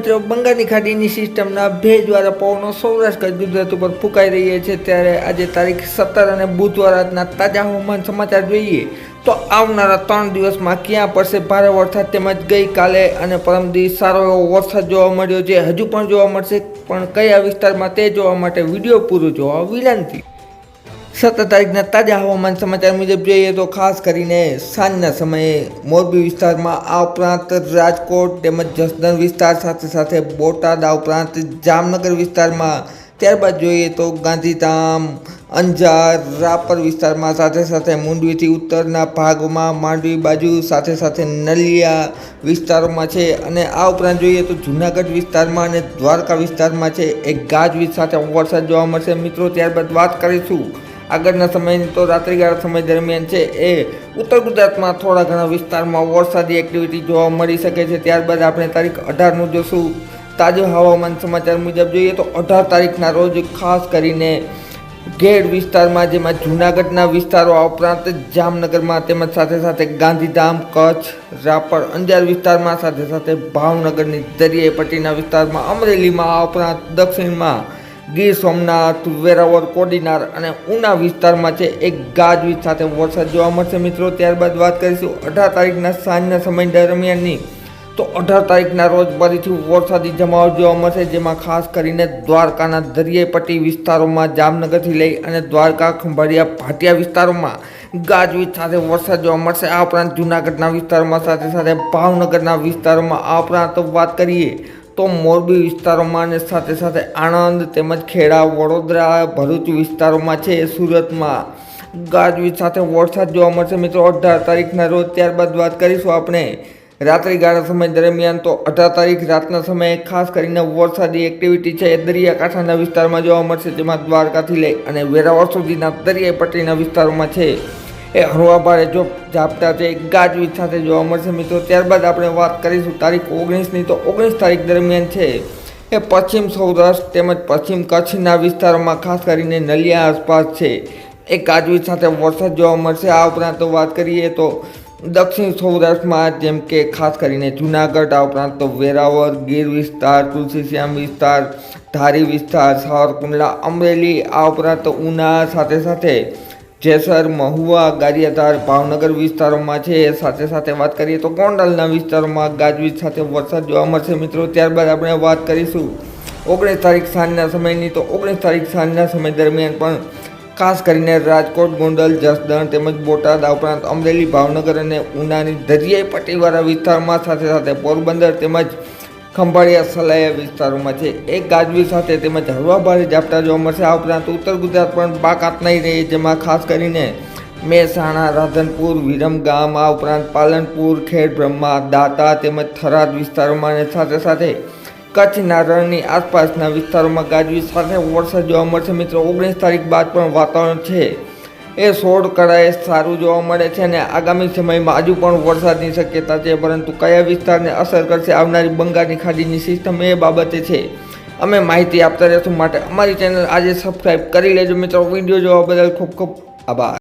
મિત્રો બંગાળની ખાડીની સિસ્ટમના ભેજવાળા પવનો સૌરાષ્ટ્ર ગુજરાત ઉપર ફૂંકાઈ રહ્યા છે ત્યારે આજે તારીખ 17 અને બુધવાર આજના તાજા હવામાન સમાચાર જોઈએ તો આવનારા 3 દિવસમાં ક્યાં પડશે ભારે વરસાદ તેમજ ગઈકાલે અને પરમ દિવસે સારો એવો વરસાદ જોવા મળ્યો છે, હજુ પણ જોવા મળશે, પણ કયા વિસ્તારમાં તે જોવા માટે વિડીયો પૂરો જોવા વિનંતી। 17 તારીખના તાજા હવામાન સમાચાર મુજબ જોઈએ તો ખાસ કરીને સાંજના સમયે મોરબી વિસ્તારમાં આ ઉપરાંત રાજકોટ તેમજ જસદણ વિસ્તાર સાથે બોટાદ આ ઉપરાંત જામનગર વિસ્તારમાં, ત્યારબાદ જોઈએ તો ગાંધીધામ, અંજાર, રાપર વિસ્તારમાં સાથે મુંડવીથી ઉત્તરના ભાગમાં માંડવી બાજુ સાથે નલિયા વિસ્તારોમાં છે અને આ ઉપરાંત જોઈએ તો જૂનાગઢ વિસ્તારમાં અને દ્વારકા વિસ્તારમાં છે એક ગાજવીજ સાથે વરસાદ જોવા મળશે મિત્રો। ત્યારબાદ વાત કરીશું આગળના સમયની તો રાત્રિગાળા સમય દરમિયાન છે એ ઉત્તર ગુજરાતમાં થોડા ઘણા વિસ્તારમાં વરસાદી એક્ટિવિટી જોવા મળી શકે છે। ત્યારબાદ આપણે તારીખ 18નું જોશું તાજો હવામાન સમાચાર મુજબ જોઈએ તો 18 તારીખના રોજ ખાસ કરીને ગેડ વિસ્તારમાં, જેમાં જૂનાગઢના વિસ્તારો આ ઉપરાંત જામનગરમાં તેમજ સાથે ગાંધીધામ, કચ્છ, રાપર, અંજાર વિસ્તારમાં સાથે ભાવનગરની દરિયાઈ પટ્ટીના વિસ્તારમાં, અમરેલીમાં આ ઉપરાંત દક્ષિણમાં ગીર સોમનાથ, વેરાવળ, કોડીનાર અને ઉના વિસ્તારમાં છે એક ગાજવીજ સાથે વરસાદ જોવા મળશે મિત્રો। ત્યારબાદ વાત કરીશું 18 તારીખના સાંજના સમય દરમિયાનની તો 18 તારીખના રોજ ફરીથી વરસાદી જમાવટ જોવા મળશે, જેમાં ખાસ કરીને દ્વારકાના દરિયાઈ પટ્ટી વિસ્તારોમાં, જામનગરથી લઈ અને દ્વારકા, ખંભાળિયા, ભાટિયા વિસ્તારોમાં ગાજવીજ સાથે વરસાદ જોવા મળશે। આ ઉપરાંત જૂનાગઢના વિસ્તારોમાં સાથે ભાવનગરના વિસ્તારોમાં, આ ઉપરાંત વાત કરીએ તો મોરબી વિસ્તારોમાં અને સાથે આણંદ તેમજ ખેડા, વડોદરા, ભરૂચ વિસ્તારોમાં છે, સુરતમાં ગાજવીજ સાથે વરસાદ જોવા મળશે મિત્રો 18 તારીખના રોજ। ત્યારબાદ વાત કરીશું આપણે રાત્રિગાળા સમય દરમિયાન તો 18 તારીખ રાતના સમયે ખાસ કરીને વરસાદી એક્ટિવિટી છે એ દરિયાકાંઠાના વિસ્તારમાં જોવા મળશે, જેમાં દ્વારકાથી લઈ અને વેરાવળ સુધીના દરિયાઈ પટ્ટીના વિસ્તારોમાં છે એ હળવા ભારે ઝાપટા છે ગાજવીજ સાથે જોવા મળશે મિત્રો। ત્યારબાદ આપણે વાત કરીશું તારીખ 19ની તો 19 તારીખ દરમિયાન છે એ પશ્ચિમ સૌરાષ્ટ્ર તેમજ પશ્ચિમ કચ્છના વિસ્તારોમાં ખાસ કરીને નલિયા આસપાસ છે એ ગાજવીજ સાથે વરસાદ જોવા મળશે। આ ઉપરાંત વાત કરીએ તો દક્ષિણ સૌરાષ્ટ્રમાં, જેમ કે ખાસ કરીને જૂનાગઢ, આ ઉપરાંત તો વેરાવળ, ગીર વિસ્તાર, તુલસીશ્યામ વિસ્તાર, ધારી વિસ્તાર, સાવરકુંડલા, અમરેલી, આ ઉપરાંત ઉના સાથે જેસર, મહુવા, ગારિયાધાર, ભાવનગર વિસ્તારોમાં છે સાથે વાત કરીએ તો ગોંડલના વિસ્તારોમાં ગાજવીજ સાથે વરસાદ જોવા મળશે મિત્રો। ત્યારબાદ આપણે વાત કરીશું 19 તારીખ સાંજના સમયની તો 19 તારીખ સાંજના સમય દરમિયાન પણ ખાસ કરીને રાજકોટ, ગોંડલ, જસદણ તેમજ બોટાદ, આ ઉપરાંત અમરેલી, ભાવનગર અને ઉનાની દરિયાઈ પટ્ટીવાળા વિસ્તારમાં સાથે પોરબંદર તેમજ ખંભાળિયા, સલાયા વિસ્તારોમાં છે એક ગાજવીજ સાથે તેમજ હળવા ભારે ઝાપટા જોવા મળશે। આ ઉપરાંત ઉત્તર ગુજરાત પણ બાકાત નહીં રહે, જેમાં ખાસ કરીને મહેસાણા, રાધનપુર, વિરમગામ, આ ઉપરાંત પાલનપુર, ખેડબ્રહ્મા, દાતા તેમજ થરાદ વિસ્તારોમાં અને સાથે કચ્છના રણની આસપાસના વિસ્તારોમાં ગાજવીજ સાથે વરસાદ જોવા મળશે મિત્રો। 19 તારીખ બાદ પણ વાતાવરણ છે એ 16 કળાએ સારું જોવા મળે છે અને આગામી સમયમાં હજુ પણ વરસાદની શક્યતા છે, પરંતુ કયા વિસ્તારને અસર કરશે આવનારી બંગાળની ખાડીની સિસ્ટમ એ બાબતે છે અમે માહિતી આપતા રહેશું, માટે અમારી ચેનલ આજે સબસ્ક્રાઈબ કરી લેજો મિત્રો। વિડીયો જોવા બદલ ખૂબ આભાર।